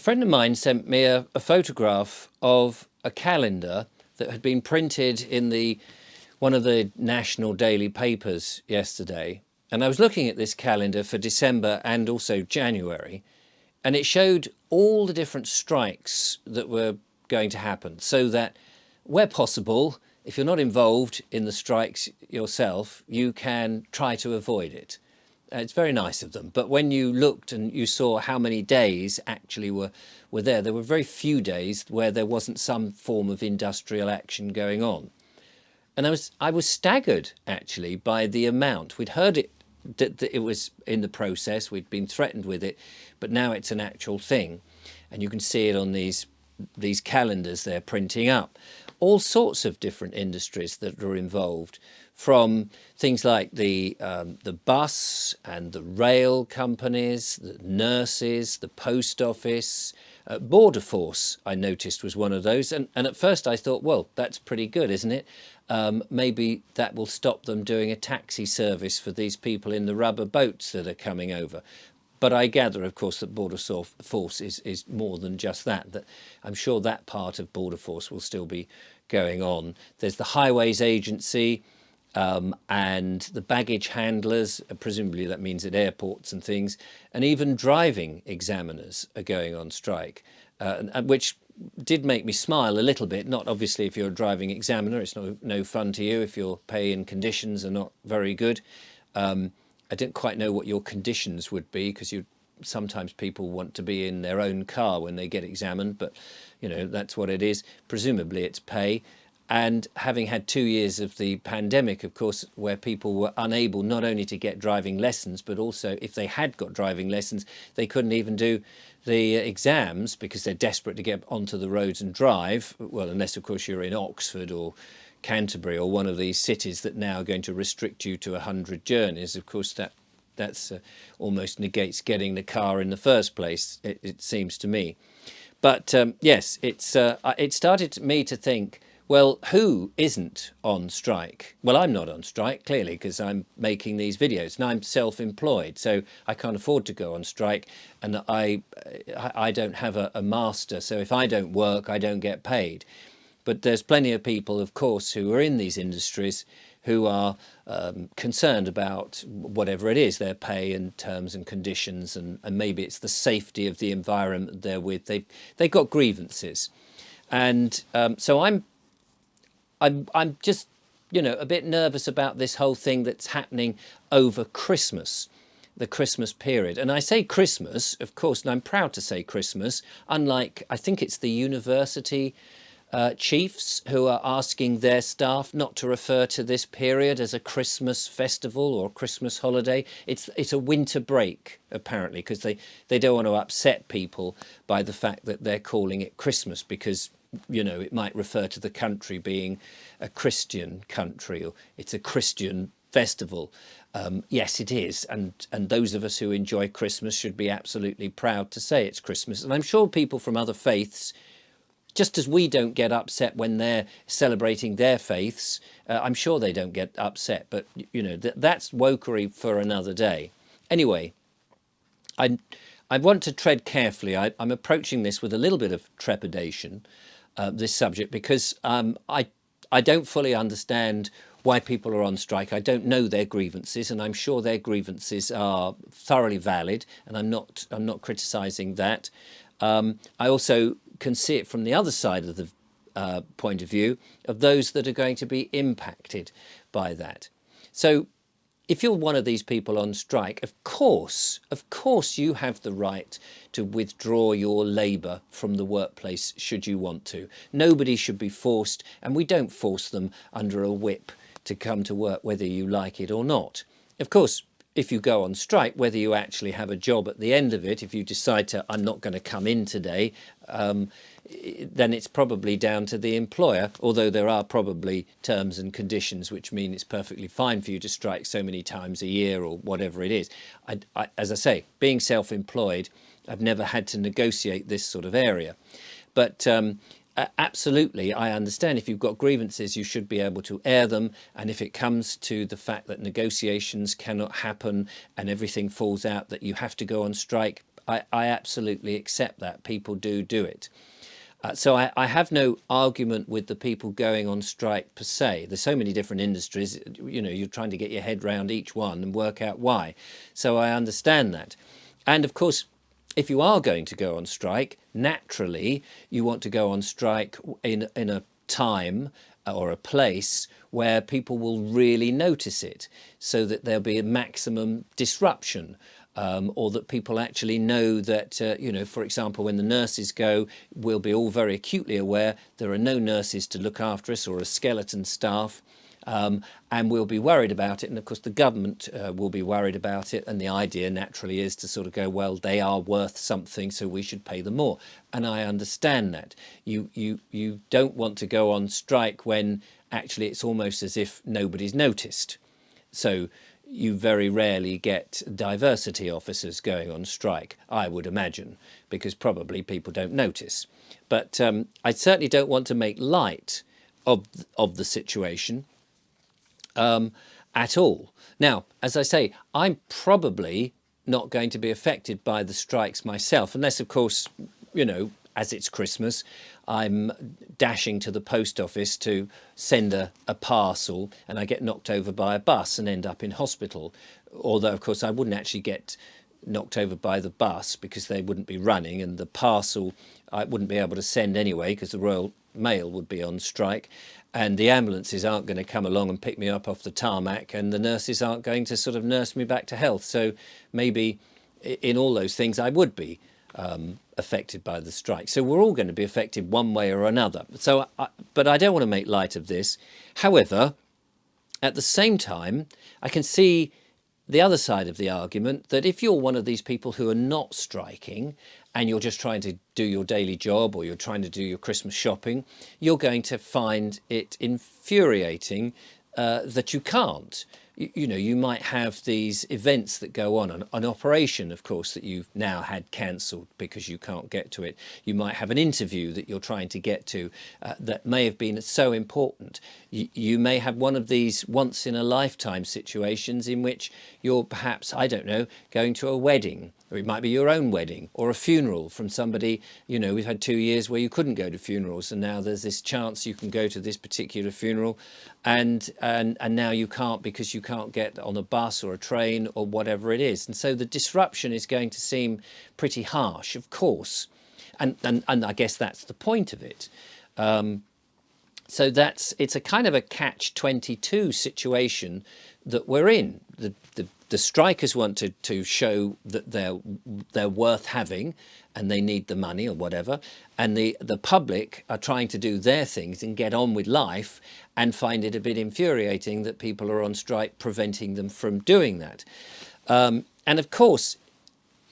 friend of mine sent me a photograph of a calendar that had been printed in one of the national daily papers yesterday. And I was looking at this calendar for December and also January, and it showed all the different strikes that were going to happen, so that where possible, if you're not involved in the strikes yourself, you can try to avoid it. It's very nice of them. But when you looked and you saw how many days actually were there were very few days where there wasn't some form of industrial action going on. And I was staggered actually by the amount. We'd heard that it was in the process, we'd been threatened with it, but now it's an actual thing. And you can see it on these calendars they're printing up. All sorts of different industries that are involved, from things like the bus and the rail companies, the nurses, the post office, Border Force, I noticed, was one of those. And at first I thought, well, that's pretty good, isn't it? Maybe that will stop them doing a taxi service for these people in the rubber boats that are coming over. But I gather, of course, that Border Force is more than just that. That I'm sure that part of Border Force will still be going on. There's the Highways Agency and the baggage handlers, presumably that means at airports and things, and even driving examiners are going on strike, which did make me smile a little bit. Not obviously if you're a driving examiner, it's no fun to you if your pay and conditions are not very good. I didn't quite know what your conditions would be, because sometimes people want to be in their own car when they get examined, but that's what it is. Presumably it's pay. And having had 2 years of the pandemic, of course, where people were unable not only to get driving lessons, but also if they had got driving lessons, they couldn't even do the exams because they're desperate to get onto the roads and drive. Well, unless, of course, you're in Oxford or Canterbury or one of these cities that now are going to restrict you to 100 journeys. Of course, that's almost negates getting the car in the first place, it seems to me. But yes, it started me to think, well, who isn't on strike? Well, I'm not on strike, clearly, because I'm making these videos and I'm self-employed, so I can't afford to go on strike, and I don't have a master, so if I don't work, I don't get paid. But there's plenty of people, of course, who are in these industries who are concerned about whatever it is, their pay and terms and conditions, and maybe it's the safety of the environment they're with. They've got grievances. And so I'm just, a bit nervous about this whole thing that's happening over Christmas, the Christmas period. And I say Christmas, of course, and I'm proud to say Christmas, unlike, I think it's the university chiefs who are asking their staff not to refer to this period as a Christmas festival or Christmas holiday. It's a winter break, apparently, because they don't want to upset people by the fact that they're calling it Christmas, because it might refer to the country being a Christian country, or it's a Christian festival. Yes, it is. And those of us who enjoy Christmas should be absolutely proud to say it's Christmas. And I'm sure people from other faiths, just as we don't get upset when they're celebrating their faiths, I'm sure they don't get upset. But, that's wokery for another day. Anyway, I want to tread carefully. I'm approaching this with a little bit of trepidation, this subject, because I don't fully understand why people are on strike. I don't know their grievances, and I'm sure their grievances are thoroughly valid, and I'm not criticising that. I also can see it from the other side of the point of view of those that are going to be impacted by that. So if you're one of these people on strike, of course you have the right to withdraw your labour from the workplace should you want to. Nobody should be forced, and we don't force them under a whip to come to work whether you like it or not. Of course, if you go on strike, whether you actually have a job at the end of it, if you decide I'm not going to come in today, then it's probably down to the employer, although there are probably terms and conditions which mean it's perfectly fine for you to strike so many times a year or whatever it is. As I say, being self-employed, I've never had to negotiate this sort of area. But absolutely, I understand if you've got grievances, you should be able to air them. And if it comes to the fact that negotiations cannot happen and everything falls out that you have to go on strike, I absolutely accept that. People do it. So I have no argument with the people going on strike per se. There's so many different industries, you know, you're trying to get your head round each one and work out why. So I understand that. And of course, if you are going to go on strike, naturally, you want to go on strike in a time or a place where people will really notice it, so that there'll be a maximum disruption. Or that people actually know that, you know, for example, when the nurses go, we'll be all very acutely aware there are no nurses to look after us, or a skeleton staff, and we'll be worried about it. And of course, the government will be worried about it. And the idea naturally is to sort of go, well, they are worth something, so we should pay them more. And I understand that. You don't want to go on strike when actually it's almost as if nobody's noticed. So you very rarely get diversity officers going on strike, I would imagine, because probably people don't notice. But I certainly don't want to make light of the situation at all. Now, as I say, I'm probably not going to be affected by the strikes myself, unless, of course, you know, as it's Christmas, I'm dashing to the post office to send a parcel, and I get knocked over by a bus and end up in hospital. Although, of course, I wouldn't actually get knocked over by the bus because they wouldn't be running, and the parcel I wouldn't be able to send anyway because the Royal Mail would be on strike, and the ambulances aren't going to come along and pick me up off the tarmac, and the nurses aren't going to sort of nurse me back to health. So maybe in all those things I would be affected by the strike. So we're all going to be affected one way or another. So, but I don't want to make light of this. However, at the same time, I can see the other side of the argument, that if you're one of these people who are not striking and you're just trying to do your daily job, or you're trying to do your Christmas shopping, you're going to find it infuriating that you can't. You know, you might have these events that go on, an operation, of course, that you've now had cancelled because you can't get to it. You might have an interview that you're trying to get to that may have been so important. You may have one of these once in a lifetime situations in which you're perhaps, I don't know, going to a wedding, or it might be your own wedding, or a funeral from somebody. You know, we've had 2 years where you couldn't go to funerals, and now there's this chance you can go to this particular funeral, and now you can't because you can't get on a bus or a train or whatever it is. And so the disruption is going to seem pretty harsh, of course, and I guess that's the point of it. So it's a kind of a catch-22 situation that we're in. The strikers want to show that they're worth having, and they need the money or whatever, and the public are trying to do their things and get on with life, and find it a bit infuriating that people are on strike, preventing them from doing that. And of course,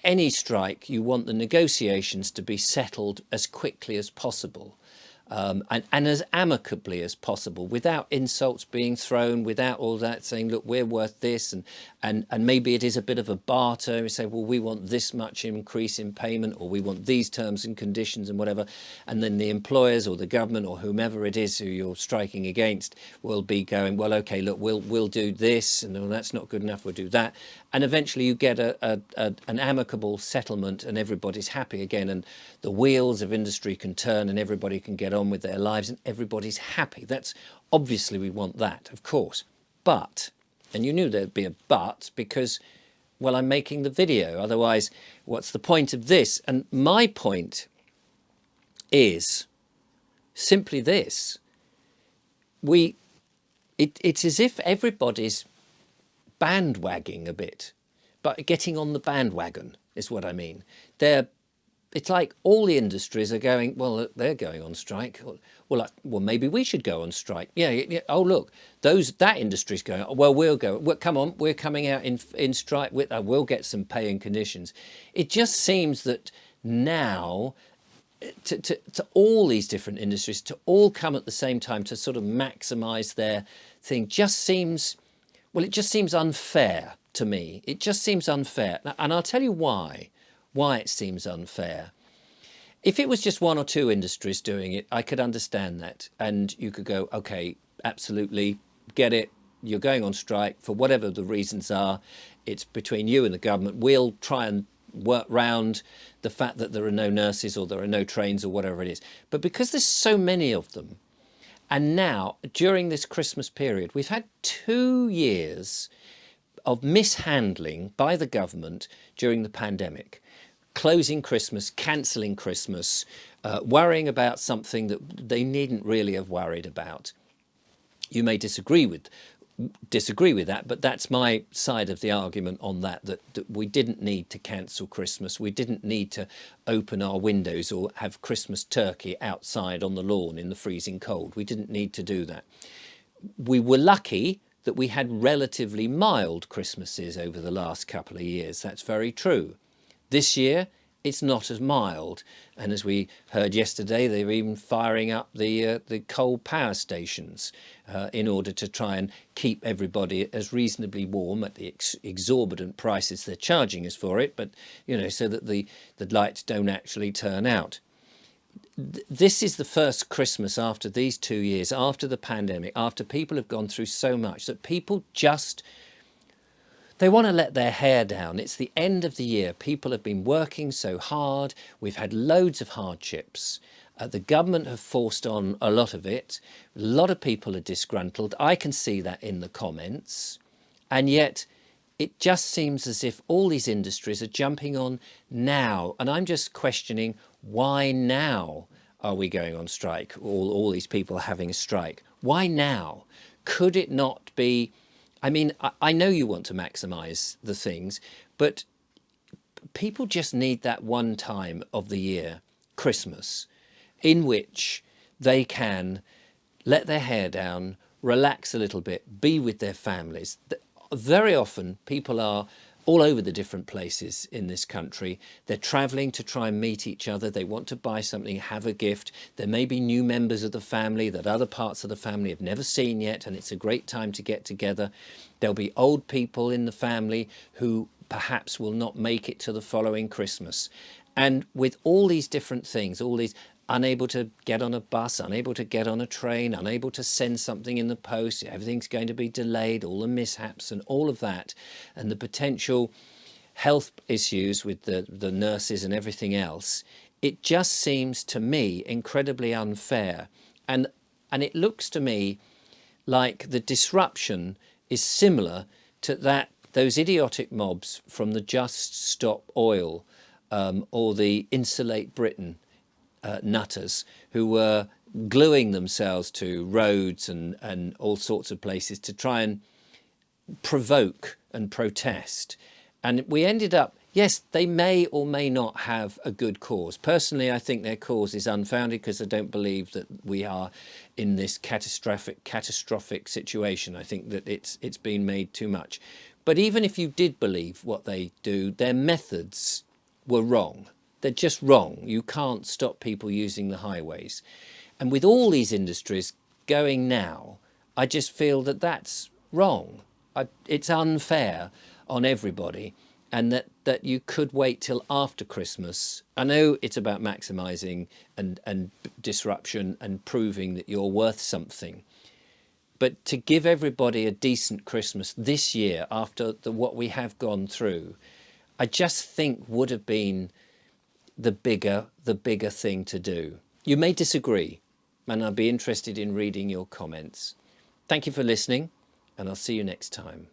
any strike, you want the negotiations to be settled as quickly as possible. And as amicably as possible, without insults being thrown, without all that saying, look, we're worth this, and maybe it is a bit of a barter. We say, well, we want this much increase in payment, or we want these terms and conditions and whatever. And then the employers or the government or whomever it is who you're striking against will be going, well, okay, look, we'll do this, and well, that's not good enough, we'll do that. And eventually you get an amicable settlement, and everybody's happy again, and the wheels of industry can turn, and everybody can get on with their lives, and everybody's happy. That's obviously, we want that, of course. But, and you knew there'd be a but, because, well, I'm making the video. Otherwise, what's the point of this? And my point is simply this. It's as if everybody's bandwagging a bit, but getting on the bandwagon is what I mean. It's like all the industries are going, well, they're going on strike. Well, maybe we should go on strike. Yeah. Oh, look, that industry's going. Well, we'll go. Well, come on, we're coming out in strike. We'll get some pay and conditions. It just seems that now, to all these different industries to all come at the same time to sort of maximise their thing, just seems. Well, it just seems unfair to me. It just seems unfair. And I'll tell you why it seems unfair. If it was just one or two industries doing it, I could understand that. And you could go, okay, absolutely, get it. You're going on strike for whatever the reasons are. It's between you and the government. We'll try and work round the fact that there are no nurses or there are no trains or whatever it is. But because there's so many of them, and now during this Christmas period, we've had 2 years of mishandling by the government during the pandemic, closing Christmas, cancelling Christmas, worrying about something that they needn't really have worried about. You may disagree with that, but that's my side of the argument on that we didn't need to cancel Christmas. We didn't need to open our windows or have Christmas turkey outside on the lawn in the freezing cold. We didn't need to do that. We were lucky that we had relatively mild Christmases over the last couple of years. That's very true. This year, it's not as mild. And as we heard yesterday, they were even firing up the coal power stations in order to try and keep everybody as reasonably warm at the exorbitant prices they're charging us for it, but, you know, so that the lights don't actually turn out. This is the first Christmas after these 2 years, after the pandemic, after people have gone through so much, that people just, they want to let their hair down. It's the end of the year. People have been working so hard. We've had loads of hardships. The government have forced on a lot of it. A lot of people are disgruntled. I can see that in the comments. And yet it just seems as if all these industries are jumping on now. And I'm just questioning, why now are we going on strike? All these people having a strike. Why now? Could it not be? I mean, I know you want to maximise the things, but people just need that one time of the year, Christmas, in which they can let their hair down, relax a little bit, be with their families. Very often people are all over the different places in this country. They're travelling to try and meet each other. They want to buy something, have a gift. There may be new members of the family that other parts of the family have never seen yet, and it's a great time to get together. There'll be old people in the family who perhaps will not make it to the following Christmas. And with all these different things, all these unable to get on a bus, unable to get on a train, unable to send something in the post, everything's going to be delayed, all the mishaps and all of that, and the potential health issues with the nurses and everything else, it just seems to me incredibly unfair. And it looks to me like the disruption is similar to those idiotic mobs from the Just Stop Oil or the Insulate Britain nutters who were gluing themselves to roads and all sorts of places to try and provoke and protest. And we ended up, yes, they may or may not have a good cause. Personally, I think their cause is unfounded because I don't believe that we are in this catastrophic situation. I think that it's been made too much. But even if you did believe what they do, their methods were wrong. They're just wrong. You can't stop people using the highways. And with all these industries going now, I just feel that that's wrong. It's unfair on everybody, and that you could wait till after Christmas. I know it's about maximising and disruption and proving that you're worth something. But to give everybody a decent Christmas this year after what we have gone through, I just think would have been the bigger thing to do. You may disagree, and I'd be interested in reading your comments. Thank you for listening, and I'll see you next time.